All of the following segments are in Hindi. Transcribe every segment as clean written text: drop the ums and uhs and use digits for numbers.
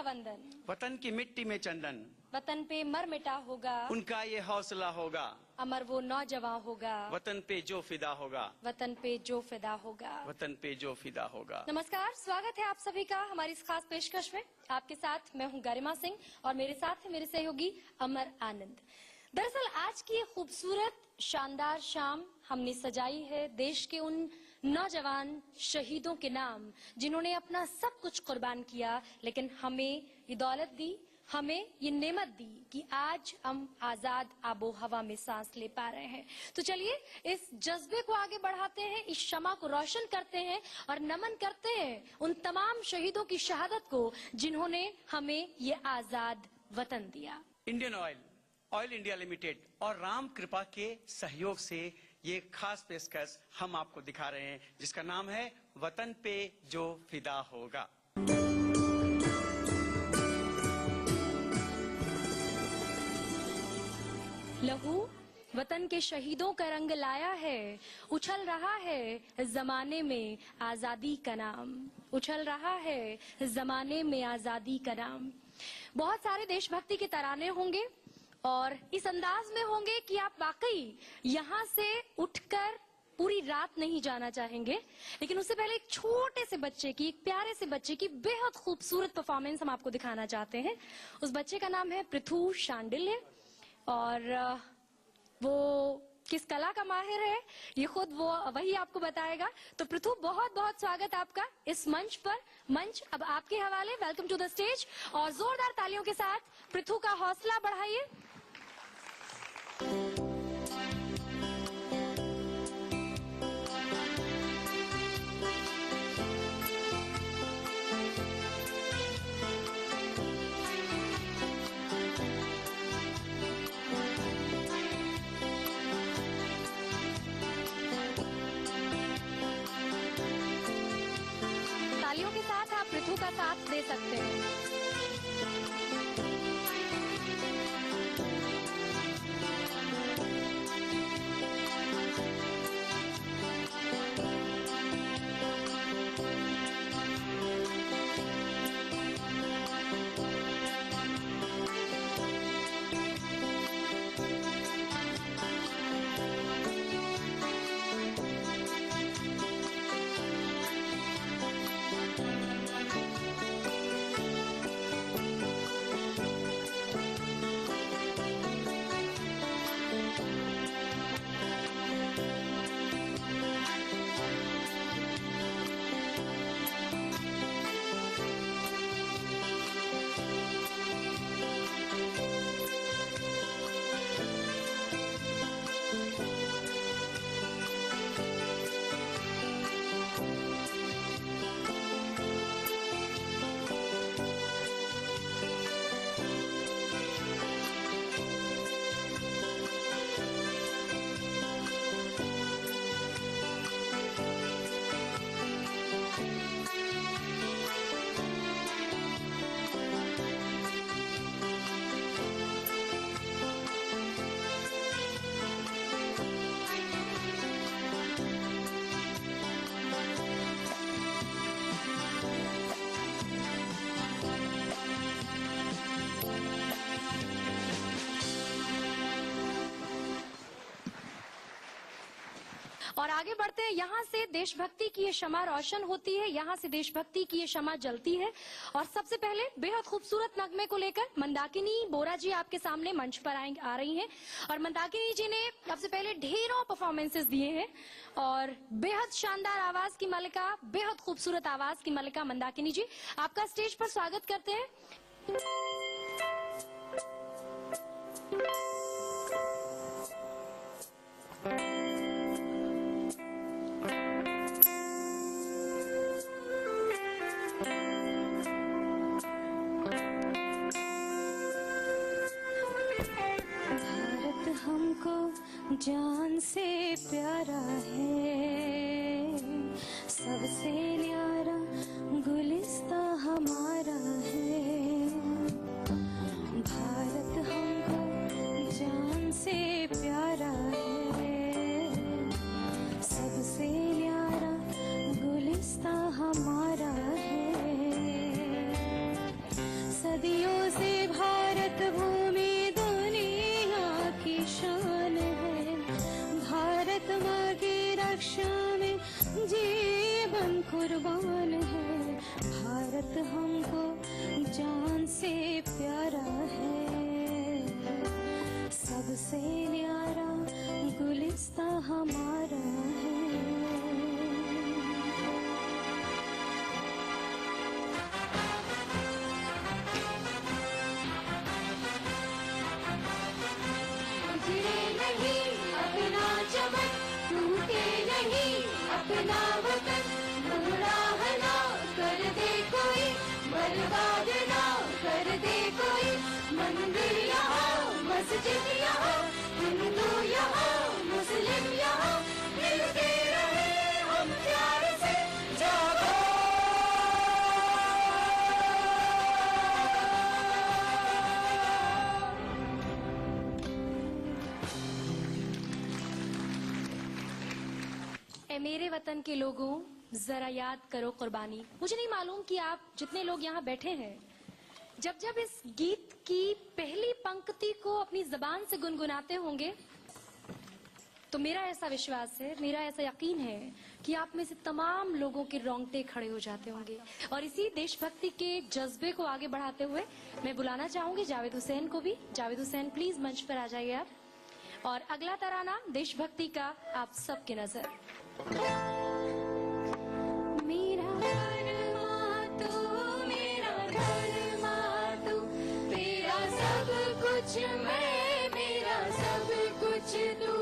का वंदन, वतन की मिट्टी में चंदन, वतन पे मर मिटा होगा, उनका ये हौसला होगा, अमर वो नौजवान होगा, वतन पे जो फिदा होगा, वतन पे जो फिदा होगा। वतन पे जो फिदा होगा। नमस्कार, स्वागत है आप सभी का हमारी इस खास पेशकश में। आपके साथ मैं हूं गरिमा सिंह और मेरे साथ है मेरे सहयोगी अमर आनंद। दरअसल आज की ये खूबसूरत शानदार शाम हमने सजाई है देश के उन नौजवान शहीदों के नाम जिन्होंने अपना सब कुछ कुर्बान किया, लेकिन हमें ये दौलत दी, हमें ये नेमत दी कि आज हम आजाद आबो हवा में सांस ले पा रहे हैं। तो चलिए इस जज्बे को आगे बढ़ाते हैं, इस शमा को रोशन करते हैं और नमन करते हैं उन तमाम शहीदों की शहादत को जिन्होंने हमें ये आजाद वतन दिया। Indian oil, oil India limited और राम कृपा के सहयोग से ये खास पेशकश हम आपको दिखा रहे हैं, जिसका नाम है वतन पे जो फिदा होगा। लहू वतन के शहीदों का रंग लाया है, उछल रहा है जमाने में आजादी का नाम, उछल रहा है जमाने में आजादी का नाम। बहुत सारे देशभक्ति के तराने होंगे और इस अंदाज में होंगे कि आप वाकई यहाँ से उठकर पूरी रात नहीं जाना चाहेंगे। लेकिन उससे पहले एक छोटे से बच्चे की, एक प्यारे से बच्चे की बेहद खूबसूरत परफॉर्मेंस हम आपको दिखाना चाहते हैं। उस बच्चे का नाम है पृथु शांडिल्य और वो किस कला का माहिर है ये खुद वही आपको बताएगा। तो पृथु, बहुत बहुत स्वागत आपका इस मंच पर। मंच अब आपके हवाले। वेलकम टू द स्टेज और जोरदार तालियों के साथ पृथु का हौसला बढ़ाइए। तालियों के साथ आप पृथु का साथ दे सकते हैं। और आगे बढ़ते हैं। यहाँ से देशभक्ति की ये शमा रोशन होती है, यहाँ से देशभक्ति की ये शमा जलती है। और सबसे पहले बेहद खूबसूरत नगमे को लेकर मंदाकिनी बोरा जी आपके सामने मंच पर आ रही हैं। और मंदाकिनी जी ने सबसे पहले ढेरों परफॉर्मेंसेस दिए हैं और बेहद शानदार आवाज की मलिका, बेहद खूबसूरत आवाज की मलिका मंदाकिनी जी, आपका स्टेज पर स्वागत करते हैं। हमको जान से प्यारा है, सबसे न्यारा गुलिस्ता हमारा है। भारत हमको रक्षा में जीवन कुर्बान है। भारत हमको जान से प्यारा है, सबसे न्यारा गुलिस्ता हमारा है। अपना वतन गुमराह ना कर दे कोई, बर्बाद ना कर दे कोई। मंदिर यहाँ मस्जिद यहाँ, हिंदू यहाँ मुस्लिम यहाँ, मिलके रहे हम प्यार से जागो। ए मेरे वतन के लोगों, जरा याद करो कुर्बानी। मुझे नहीं मालूम कि आप जितने लोग यहाँ बैठे हैं, जब जब इस गीत की पहली पंक्ति को अपनी जबान से गुनगुनाते होंगे, तो मेरा ऐसा विश्वास है, मेरा ऐसा यकीन है कि आप में से तमाम लोगों के रोंगटे खड़े हो जाते होंगे। और इसी देशभक्ति के जज्बे को आगे बढ़ाते हुए मैं बुलाना चाहूंगी जावेद हुसैन को भी। जावेद हुसैन प्लीज मंच पर आ जाइए आप। और अगला तराना देशभक्ति का आप सबकी नजर। मेरा धर्मा तू, तेरा सब कुछ मैं, मेरा सब कुछ तू।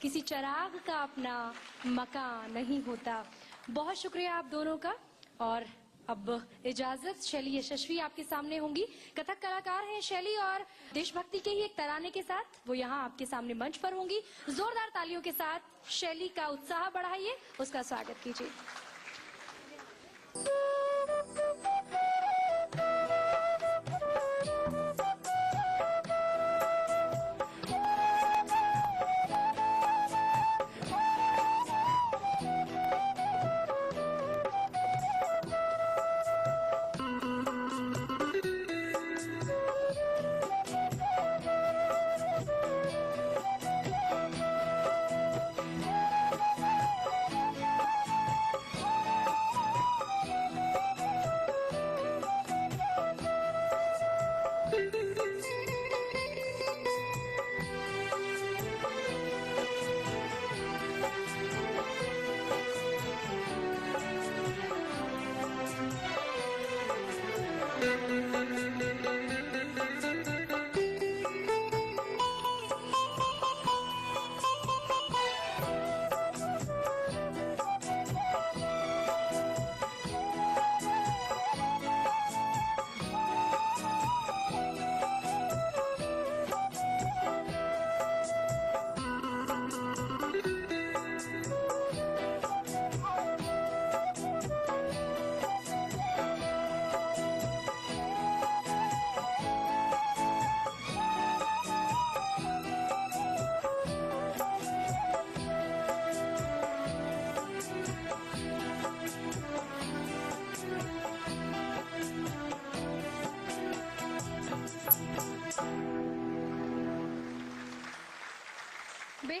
किसी चिराग का अपना मकान नहीं होता। बहुत शुक्रिया आप दोनों का। और अब इजाजत, शैली यशस्वी आपके सामने होंगी। कथक कलाकार हैं शैली, और देशभक्ति के ही एक तराने के साथ वो यहाँ आपके सामने मंच पर होंगी। जोरदार तालियों के साथ शैली का उत्साह बढ़ाइए, उसका स्वागत कीजिए।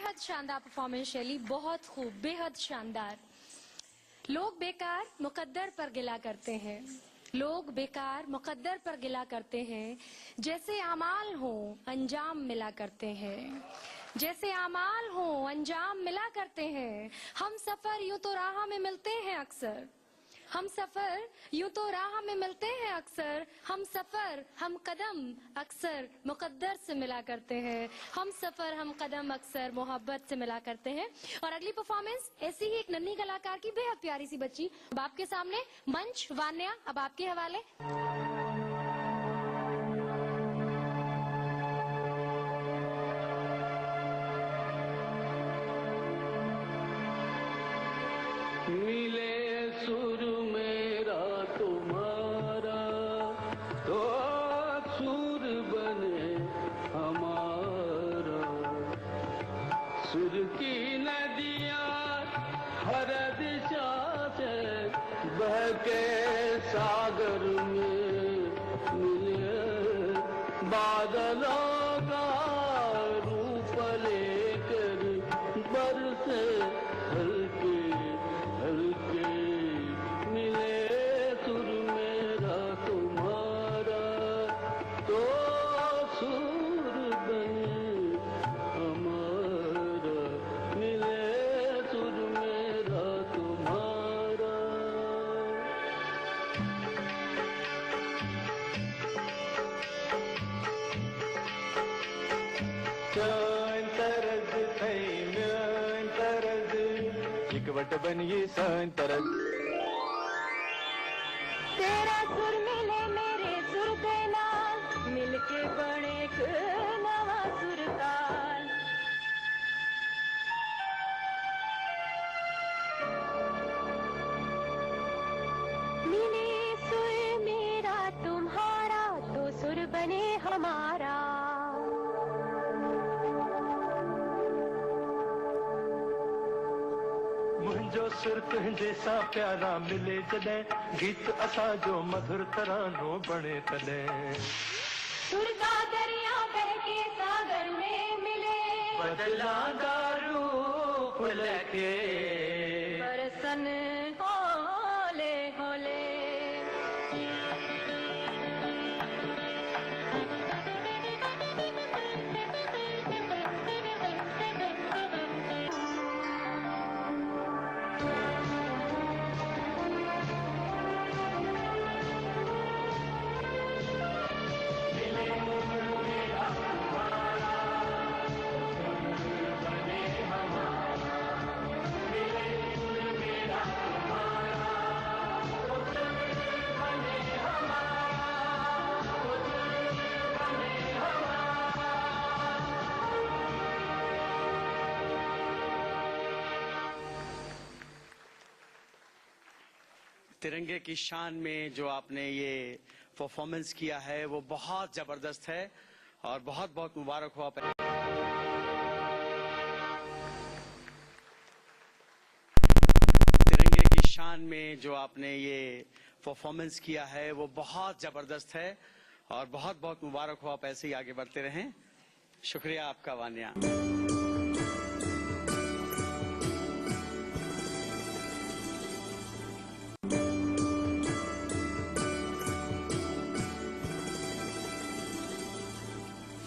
बेहद शानदार परफॉर्मेंस शैली, बहुत खूब, बेहद शानदार। लोग बेकार मुकद्दर पर गिला करते हैं, लोग बेकार मुकद्दर पर गिला करते हैं, जैसे अमाल हो अंजाम मिला करते हैं, जैसे अमाल हो अंजाम मिला करते हैं। हम सफर यूं तो राह में मिलते हैं अक्सर, हम सफर यूं तो राह में मिलते हैं अक्सर, हम सफर हम कदम अक्सर मुकद्दर से मिला करते हैं, हम सफर हम कदम अक्सर मोहब्बत से मिला करते हैं। और अगली परफॉर्मेंस ऐसी ही एक नन्ही कलाकार की, बेहद प्यारी सी बच्ची। अब आपके सामने मंच, वान्या अब आपके हवाले। मिले सुर मेरा तुम्हारा तो सुर बने हमारा, सुर की नदियाँ हर दिशा से बह के सागर में मिले, बादलों का रूप लेकर बरसे हल्के हल्के, मिले सुर मेरा तुम्हारा तो सुर बने हमारा, मिले सुर मेरा तुम्हारा। Sön तरज थई म्यान तरज, इकवट बनिए सन तरज। तेरा सुर मिले मेरे सुर के नाल, मिलके बने एक नवा सुर ताल। मिले सुर मेरा तुम्हारा तो सुर बने हमारा। मुंहिंजो सुर तुंहिंजे सां प्यारा मिले जॾहिं, गीत असां जो मधुर तरानो बणे तॾहिं। सुर का दरिया बह के सागर में मिले, बदलांदा रूप लेके बरसन होले होले। तिरंगे की शान में जो आपने ये परफॉर्मेंस किया है वो बहुत जबरदस्त है और बहुत बहुत मुबारक हो आप। तिरंगे की शान में जो आपने ये परफॉर्मेंस किया है वो बहुत जबरदस्त है और बहुत बहुत मुबारक हो आप, ऐसे ही आगे बढ़ते रहें। शुक्रिया आपका वान्या।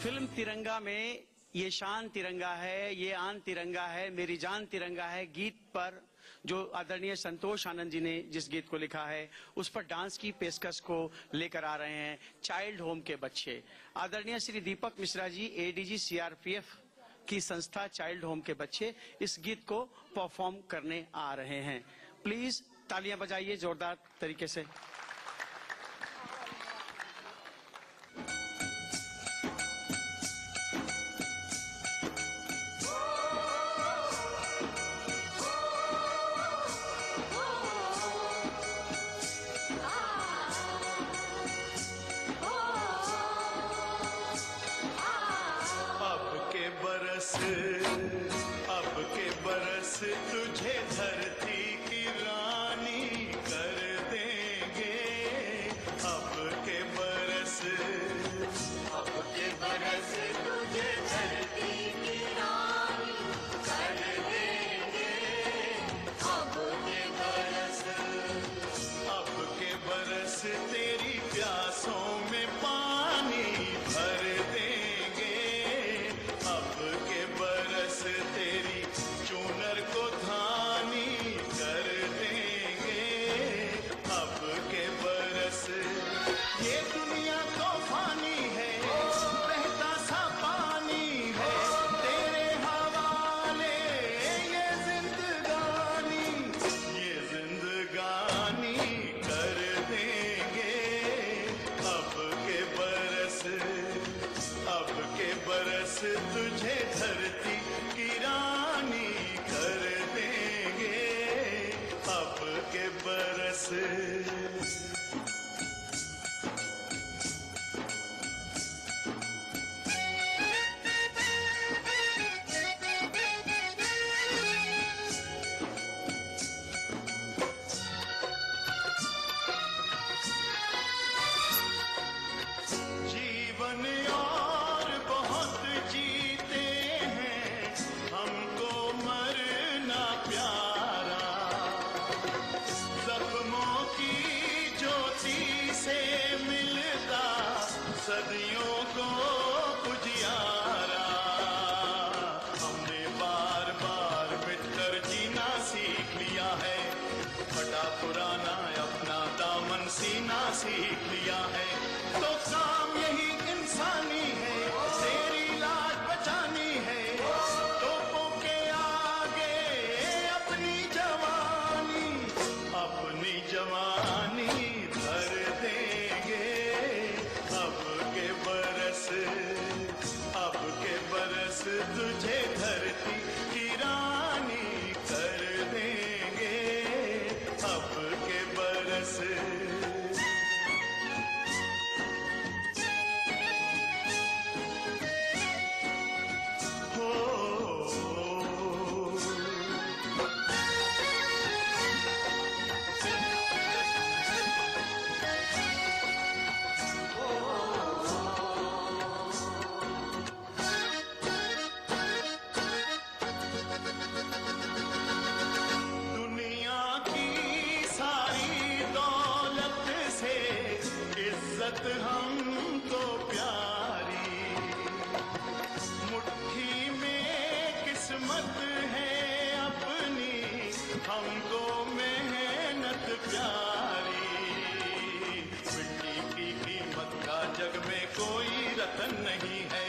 फिल्म तिरंगा में ये शान तिरंगा है, ये आन तिरंगा है, मेरी जान तिरंगा है गीत पर जो आदरणीय संतोष आनंद जी ने जिस गीत को लिखा है उस पर डांस की पेशकश को लेकर आ रहे हैं चाइल्ड होम के बच्चे। आदरणीय श्री दीपक मिश्रा जी, एडीजी सीआरपीएफ की संस्था चाइल्ड होम के बच्चे इस गीत को परफॉर्म करने आ रहे हैं। प्लीज तालियां बजाइए जोरदार तरीके से। अब के बरस तुझे धरती की रानी कर देंगे, तेरी प्यासों में पानी भर देंगे, अब के बरस तेरी चूनर को धानी कर देंगे, अब के बरस। ये दुनिया तो फानी है, बहता सा पानी है, तेरे हवाले ये जिंदगानी कर देंगे, अब के बरस तुझे धरती की रानी कर देंगे, अब के बरस। जीवन और बहुत जीते हैं, हमको मरना प्यारा, जख्मों की ज्योति से मिलता सदियों को उजियारा। हमने बार बार मिटकर जीना सीख लिया है, फटा पुराना अपना दामन सीना सीख लिया है, तो काम यही इंसानी है, तेरी लाज बचानी है, तोपों के आगे अपनी जवानी धर देंगे, अब के बरस तुझे धरती की रानी कर देंगे, अब के बरस। इज्जत हमको प्यारी, मुट्ठी में किस्मत है अपनी, हमको मेहनत प्यारी। मिट्टी की कीमत का जग में कोई रतन नहीं है,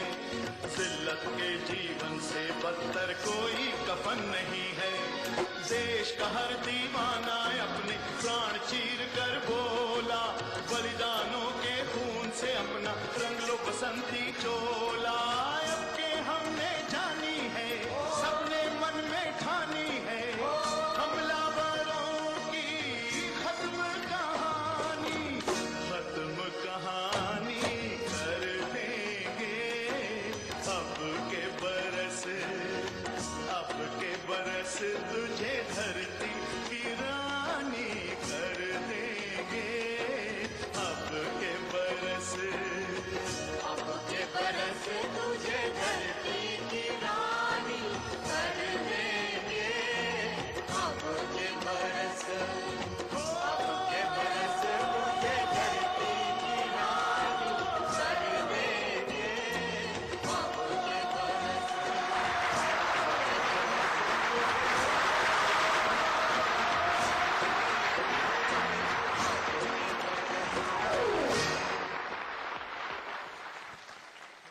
जिल्लत के जीवन से बदतर कोई कफन नहीं है। देश का हर दीवाना अपने प्राण चीर कर बोला, बलिदानों के खून से अपना रंग लो बसंती चोला। अब के हमने जानी है, सबने मन में ठानी है, हमलावरों की खत्म कहानी कर देंगे, अब के बरस तुझे धरती की रानी कर देंगे, अब के बरस तुझे धरती की रानी कर देंगे, अब के बरस तुझे धरती की रानी कर देंगे, अब के बरस।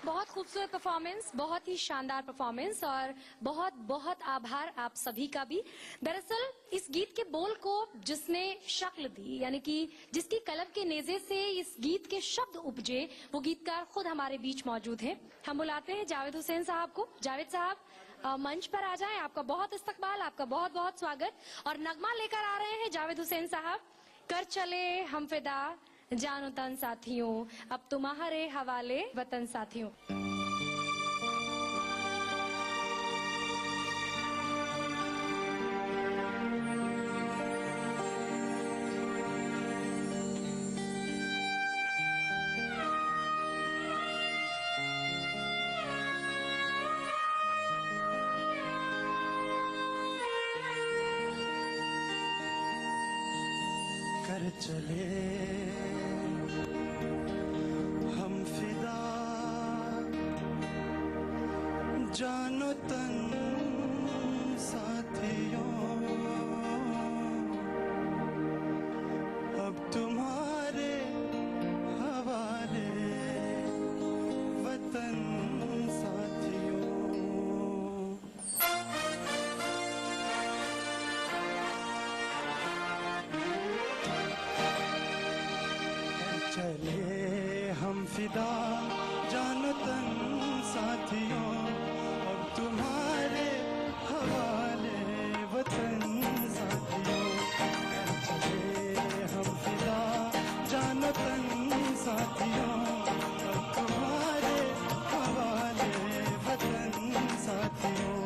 बहुत खूबसूरत परफॉर्मेंस, बहुत ही शानदार परफॉर्मेंस और बहुत बहुत आभार आप सभी का भी। दरअसल इस गीत के बोल को जिसने शक्ल दी, यानी कि जिसकी कलम के नेजे से इस गीत के शब्द उपजे, वो गीतकार खुद हमारे बीच मौजूद हैं। हम बुलाते हैं जावेद हुसैन साहब को। जावेद साहब मंच पर आ जाएं, आपका बहुत इस्तकबाल, आपका बहुत बहुत स्वागत। और नगमा लेकर आ रहे हैं जावेद हुसैन साहब, कर चले हम फिदा जानो तन साथियों, अब तुम्हारे हवाले वतन साथियों। कर चले जानो तन साथियों, अब तुम्हारे हवाले वतन साथियों। चले हम फिदा जानो तन साथियों, अब तुम्हारे हवाले वतन साथियों। चले हम फिदा जानो तन साथियों, अब तुम्हारे हवाले वतन साथियों।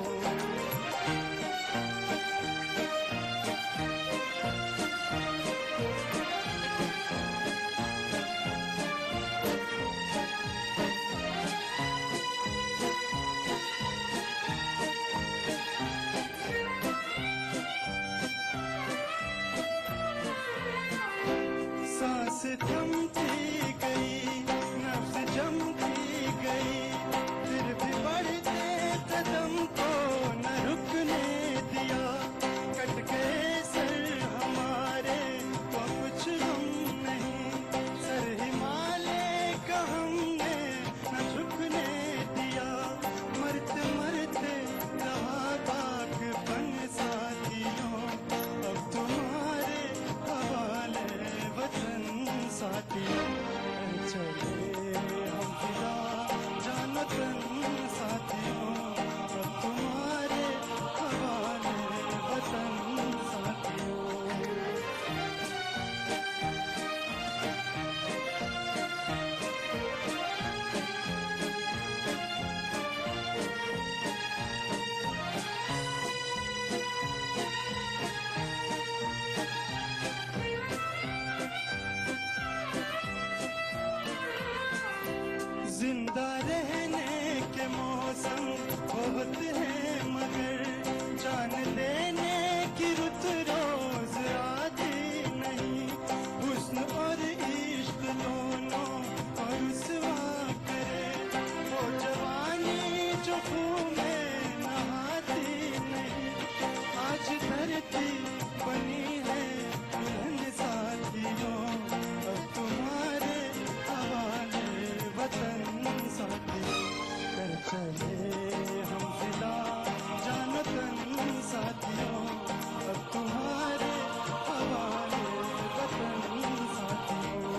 सांस थमती गई, नफ्स जमती गई, फिर भी बढ़ते कदम को न रुकने दिया। कट गए सर हमारे तो कुछ हम नहीं, सर हिमालय का हमने न झुकने दिया। मरते मरते रहा बागपन साथियों, अब तुम्हारे हवाले वतन साथियों। चले हम फिदा जानो तन साथियों, अब तुम्हारे हवाले वतन साथियों। जिंदा रहने के मौसम बहुत हैं, मगर जान लेने की रुत रोज आती नहीं। हुस्न और इश्क दोनों और रुसवा करे, वो जवानी जो खून में नहाती नहीं। आज धरती बनी है दुल्हन साथियों, अब तुम्हारे हवाले वतन साथियों। कर चले हम फिदा जानो तन साथियों, अब तुम्हारे हवाले वतन साथियों।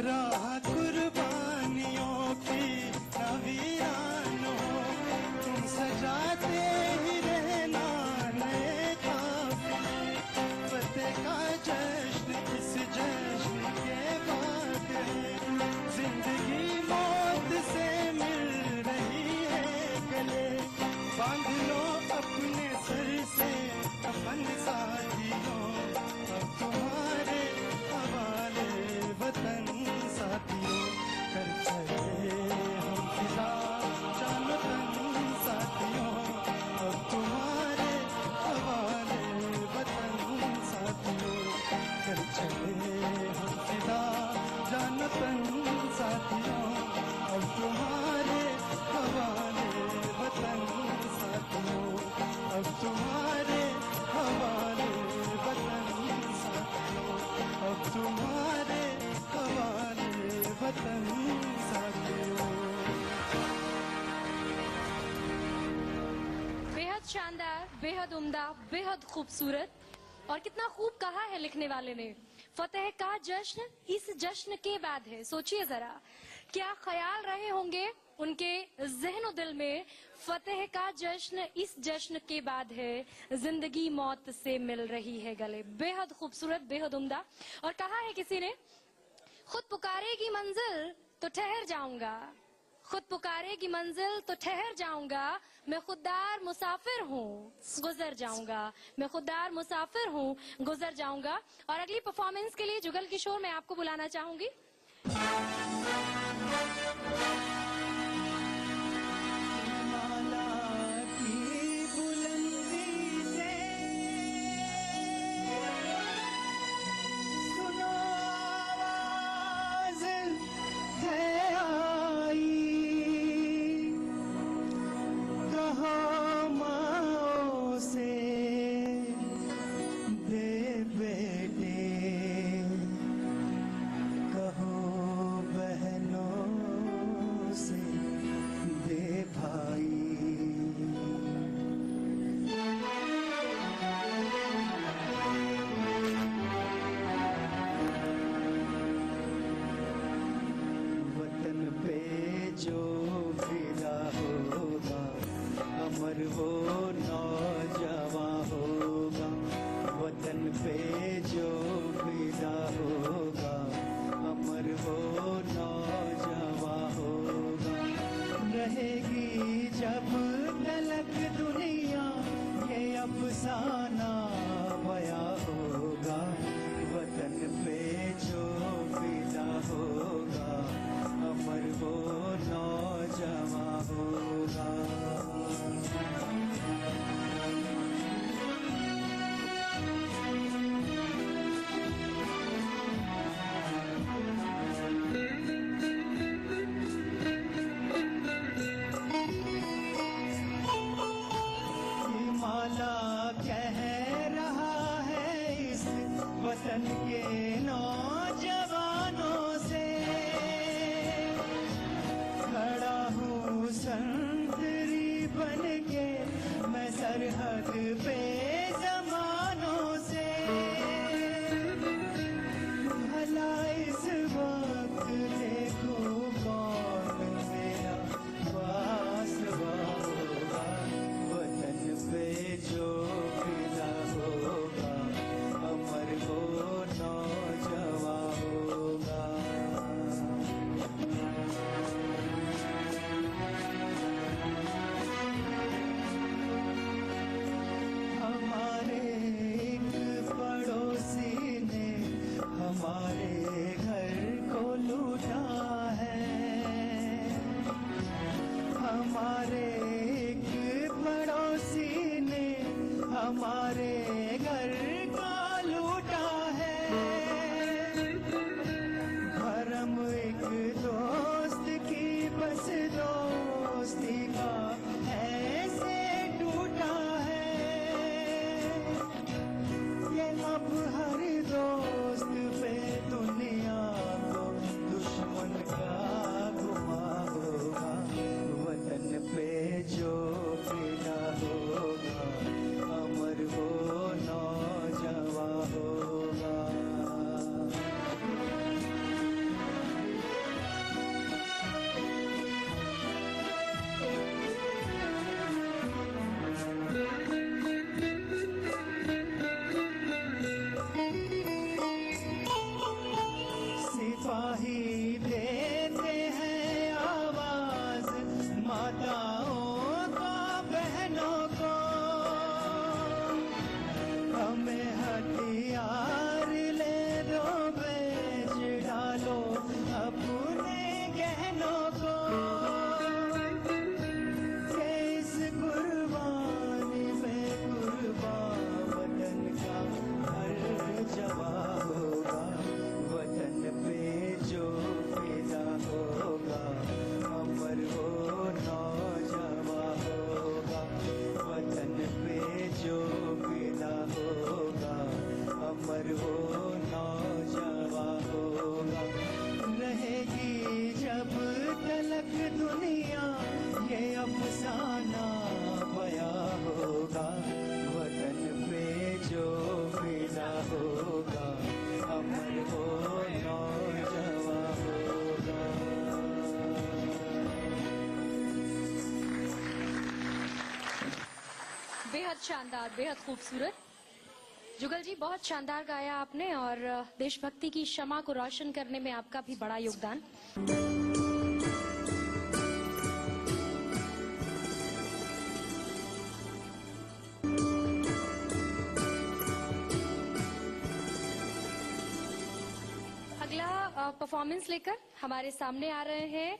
राह कुर्बानियों की नवीरान हो, तुम सजाते ही रहना नए काफिले। फतेह का जश्न इस जश्न के बाद है, जिंदगी मौत से मिल रही है गले। बांध लो अपने सर से कफन साथियों, अब तुम्हारे हवाले वतन साथियों। कर चले हम फिदा जानो तन साथियों, अब तुम्हारे हवाले वतन साथियों। कर चले हम फिदा जानो तन साथियों, अब तुम्हारे हवाले वतन साथियों। अब तुम्हारे हवाले वतन साथियों, अब तुम्हारे हवाले वतन साथियों। बेहद शानदार, बेहद उम्दा, बेहद खूबसूरत। और कितना खूब कहा है लिखने वाले ने, फतेह का जश्न इस जश्न के बाद है। सोचिए जरा, क्या ख्याल रहे होंगे उनके ज़हन दिल में, फतेह का जश्न इस जश्न के बाद है, जिंदगी मौत से मिल रही है गले। बेहद खूबसूरत, बेहद उम्दा। और कहा है किसी ने, खुद पुकारेगी मंजिल तो ठहर जाऊंगा, खुद पुकारेगी मंजिल तो ठहर जाऊंगा, मैं खुददार मुसाफिर हूँ गुजर जाऊंगा, मैं खुददार मुसाफिर हूँ गुजर जाऊंगा। और अगली परफॉर्मेंस के लिए जुगल किशोर मैं आपको बुलाना चाहूंगी। बेहद शानदार, बेहद खूबसूरत। जुगल जी, बहुत शानदार गाया आपने और देशभक्ति की शमा को रोशन करने में आपका भी बड़ा योगदान। परफॉर्मेंस लेकर हमारे सामने आ रहे हैं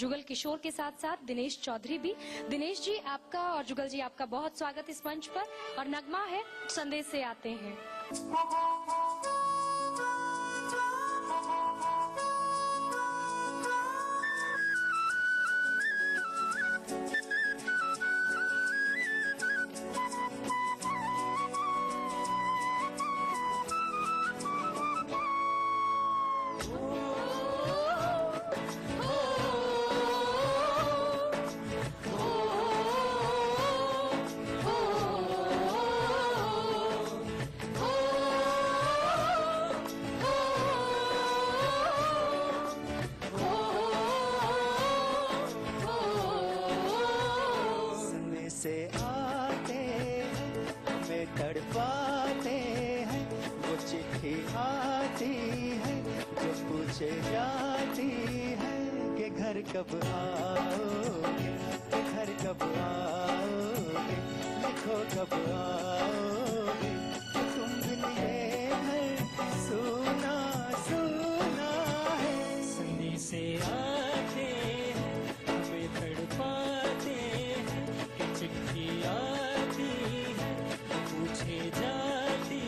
जुगल किशोर के साथ साथ दिनेश चौधरी भी। दिनेश जी आपका और जुगल जी आपका बहुत स्वागत इस मंच पर। और नगमा है संदेश से आते हैं। से आते हैं हमें तड़पाते हैं, वो चिट्ठी आती है जो पूछे जाती है कि घर कब आओगे, कि घर कब आओगे, लिखो कब आओगे, कि तुम बिन ये घर सुना सुना है। संदेश से आते हैं हमें तड़पाते हैं, चिट्ठी आती है पूछे जाती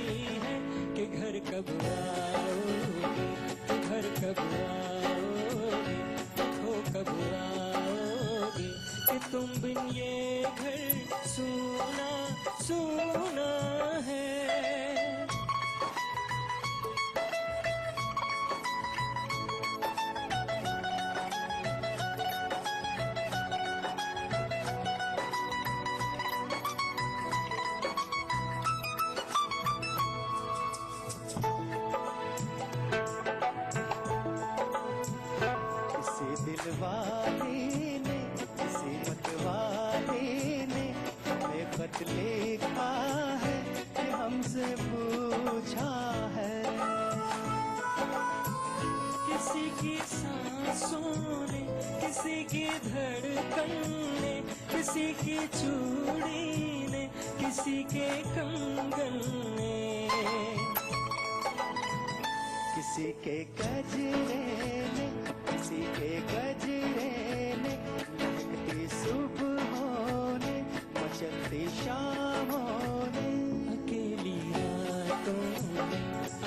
है कि घर कब आओगे, कि घर कब आओगे, देखो कब आओगे, कि तुम बिन ये घर सुना सुना है। दिलवाले ने किसी मतवाले ने हमें खत लिखा है कि हमसे पूछा है। किसी की सांसों ने, किसी की धड़कन ने, किसी की चूड़ी ने, किसी के कंगन ने, किसी के गजरे ने, किसी के गजरे ने, महकती सुबहों ने, मचलती शामों ने, अकेली रातों ने,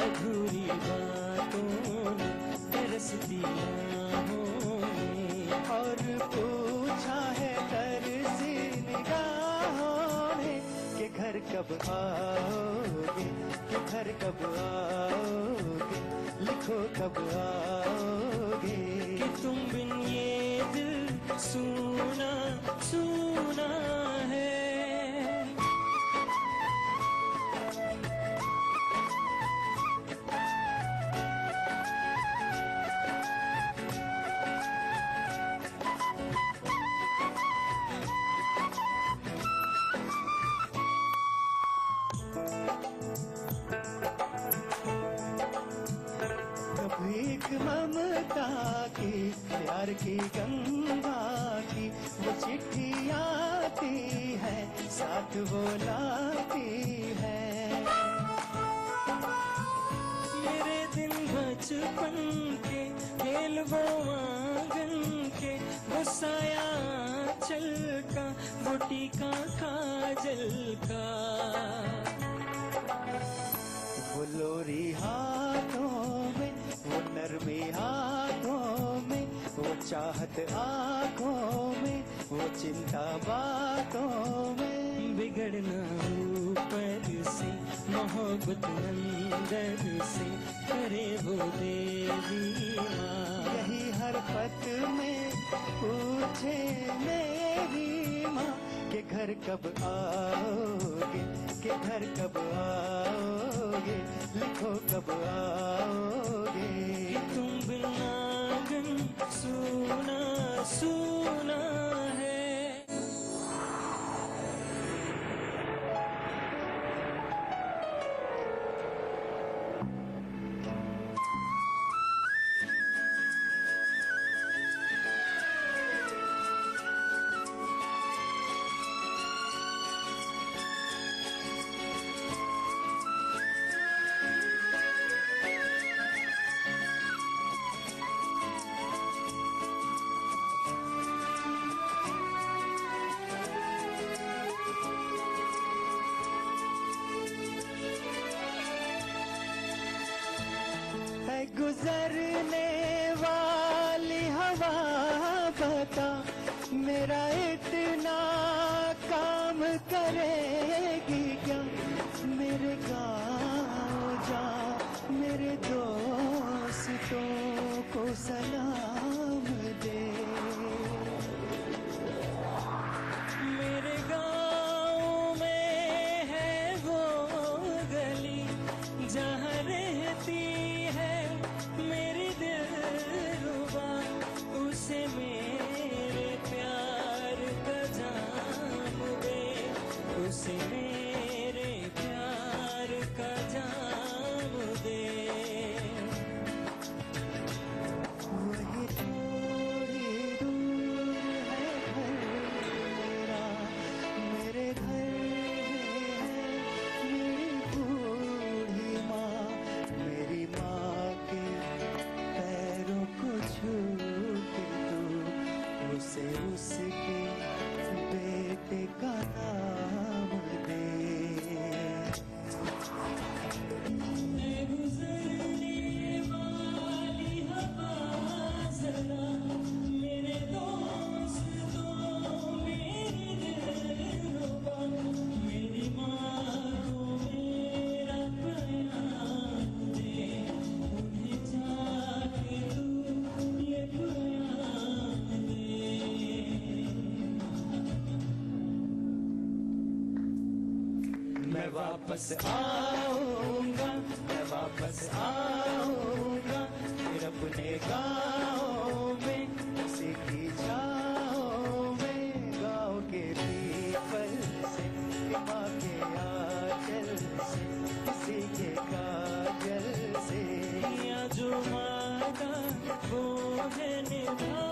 अधूरी बातों ने, तरसती आहों ने, और पूछा है तरसी निगाहों ने कि घर कब आओगे, कि घर कब आओगे, लिखो कब आओगे, कि तुम बिन ये दिल सुना सुना है। एक ममता की प्यार की गंगा की वो चिट्ठी आती है, साथ वो लाती है। मेरे दिन बचपन के खेल वो आंगन के, वो साया चल का, वो टीका काजल का, वो लोरी हाथों में, वो नरमी हाथों में, वो चाहत आँखों में, वो चिंता बातों में, बिगड़ना ऊपर से, मोहब्बत अंदर से, करे वो देवी माँ। यही हर पत में पूछे मेरी माँ कि घर कब आओगे, कि घर कब आओगे, लिखो कब आओगे, तुम बिन आंगन सुना सुना है। बेटा मेरा इतना काम करेगी क्या? मेरे गाँव जा मेरे दोस्तों को सलाम दे। मेरे गाँव में है वो गली जहाँ रहती है मेरी दिलरुबा, उसे मेरे प्यार का जाम दे, उसे मेरे प्यार का जाम दे। वही थोड़ी दूर है घर मेरा, मेरे घर में है मेरी बूढ़ी माँ, मेरी माँ के पैरों को छू के तू उसे उसके बेटे का नाम दे। गुजरने वाली हवा जरा मेरे दोस्तों मेरी दिलरुबा, मेरी माँ को मेरा प्यार दे, उन्हें जाके तू ये प्यार दे। मैं वापस आऊंगा, मैं वापस आऊंगा, फिर अपने गाँव में किसी की छाँव में, गाँव के पीपल से, माँ के आंचल से, किसी के काजल से। या जो मांगा वो है निभाऊंगा।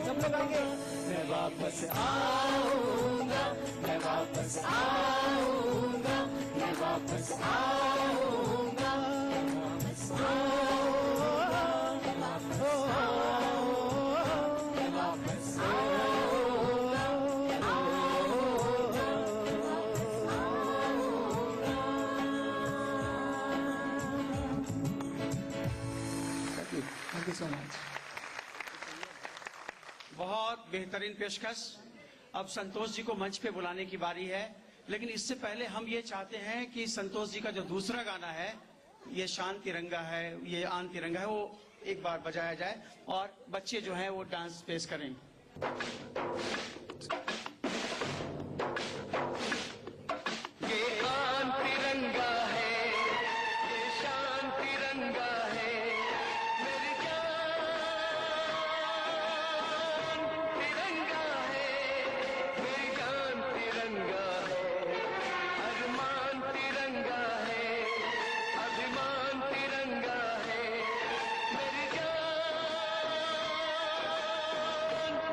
सब लोग आएंगे। मैं वापस आऊंगा, मैं वापस आऊंगा, मैं वापस आऊंगा, मैं वापस आऊंगा, मैं वापस आऊंगा, मैं वापस आऊंगा, थैंक यू सो मच। बहुत बेहतरीन पेशकश। अब संतोष जी को मंच पे बुलाने की बारी है, लेकिन इससे पहले हम ये चाहते हैं कि संतोष जी का जो दूसरा गाना है, ये शान तिरंगा है, ये आन तिरंगा है, वो एक बार बजाया जाए और बच्चे जो हैं वो डांस पेश करें। ये आन तिरंगा है, ये शान तिरंगा है, मेरी जान तिरंगा है, मेरी जान तिरंगा है, अरमान तिरंगा है, अभिमान तिरंगा है, मेरी जान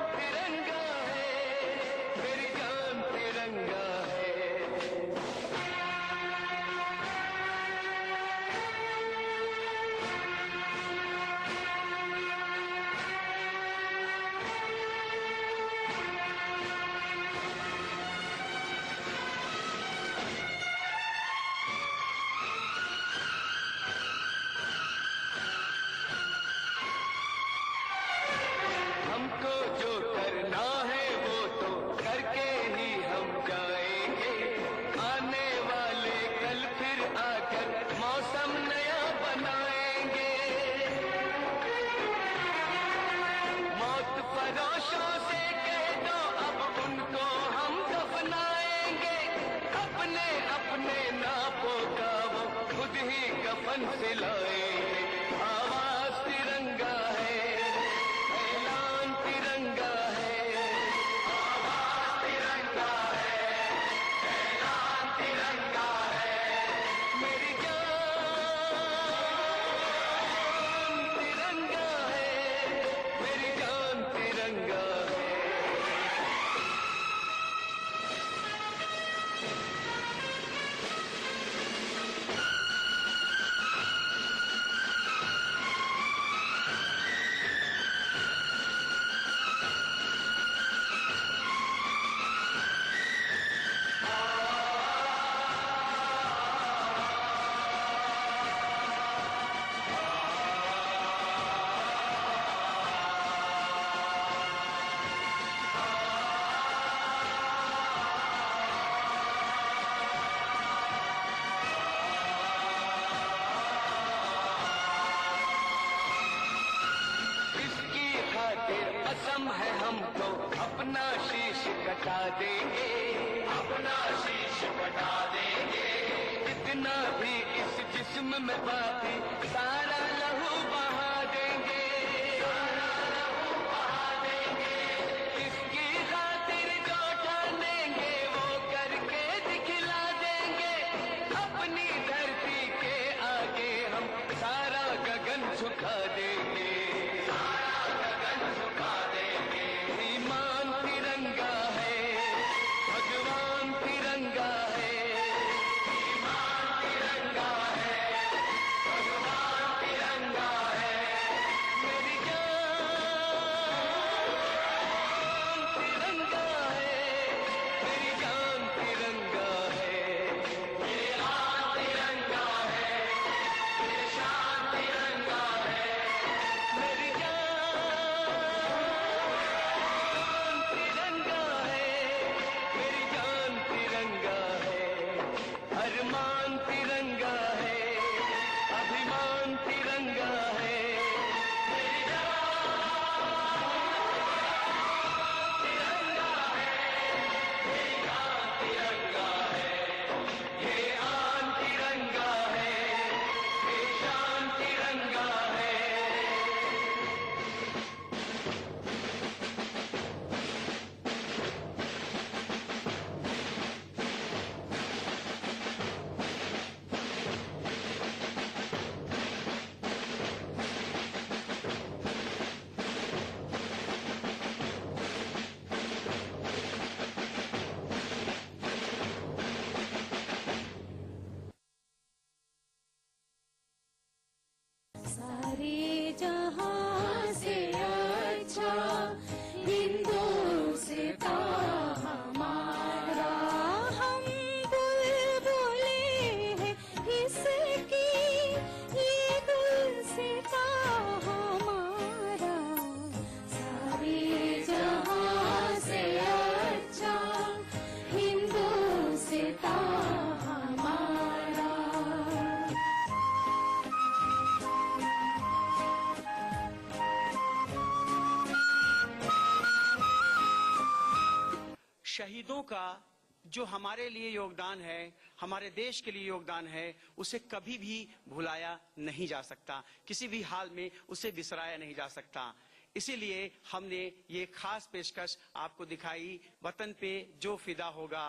तिरंगा है, मेरी जान तिरंगा है। हमको जो करना है वो तो करके ही हम जाएंगे, आने वाले कल फिर आकर मौसम नया बनाएंगे। मौत फरोशों से कह दो अब उनको हम दफनाएंगे, अपने अपने नापों का वो खुद ही कफन सिलाएंगे। आवाज तिरंगा है, ऐलान तिरंगा है, आवाज तिरंगा है, ऐलान तिरंगा है, मेरी जान तिरंगा है, मेरी जान तिरंगा है। है हमको अपना शीश कटा देंगे, अपना शीश कटा देंगे। जितना भी इस जिस्म में बाकी सारा लहू बहा देंगे, सारा लहू बहा देंगे। इसकी खातिर जो ठानेंगे वो करके दिखला देंगे। अपनी धरती के आगे हम सारा गगन झुका देंगे, सारा गगन झुका देंगे। ईमान तिरंगा है, भगवान तिरंगा है, ईमान तिरंगा है, भगवान तिरंगा है। मेरी जान तिरंगा है, मेरी जान तिरंगा है। ये आन तिरंगा है, ये शान तिरंगा है। मेरी जान तिरंगा है, मेरी जान तिरंगा है। अरमान तिरंगा है, अभिमान तिरंगा है। मेरी जान तिरंगा है, ये आन तिरंगा है, ये शान तिरंगा है। सारे जहां से अच्छा हिंदुस्तां हमारा। हम बुलबुले हैं इसकी, ये गुलसितां हमारा। सारे जहां से अच्छा हिंदुस्तां हमारा। शहीदों का जो हमारे लिए योगदान है, हमारे देश के लिए योगदान है, उसे कभी भी भुलाया नहीं जा सकता, किसी भी हाल में उसे बिसराया नहीं जा सकता। इसीलिए हमने ये खास पेशकश आपको दिखाई, वतन पे जो फिदा होगा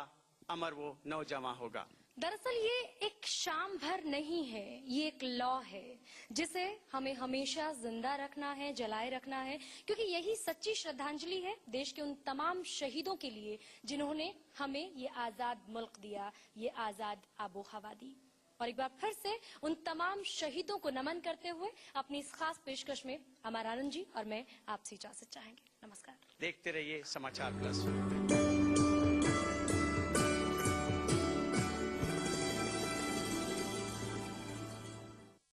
अमर वो नौजवां होगा। दरअसल ये एक शाम भर नहीं है, ये एक लौ है जिसे हमें हमेशा जिंदा रखना है, जलाए रखना है, क्योंकि यही सच्ची श्रद्धांजलि है देश के उन तमाम शहीदों के लिए जिन्होंने हमें ये आजाद मुल्क दिया, ये आजाद आबो हवा दी। और एक बार फिर से उन तमाम शहीदों को नमन करते हुए अपनी इस खास पेशकश में अमर आनंद जी और मैं आपसे इजाजत चाहेंगे। नमस्कार। देखते रहिए समाचार प्लस।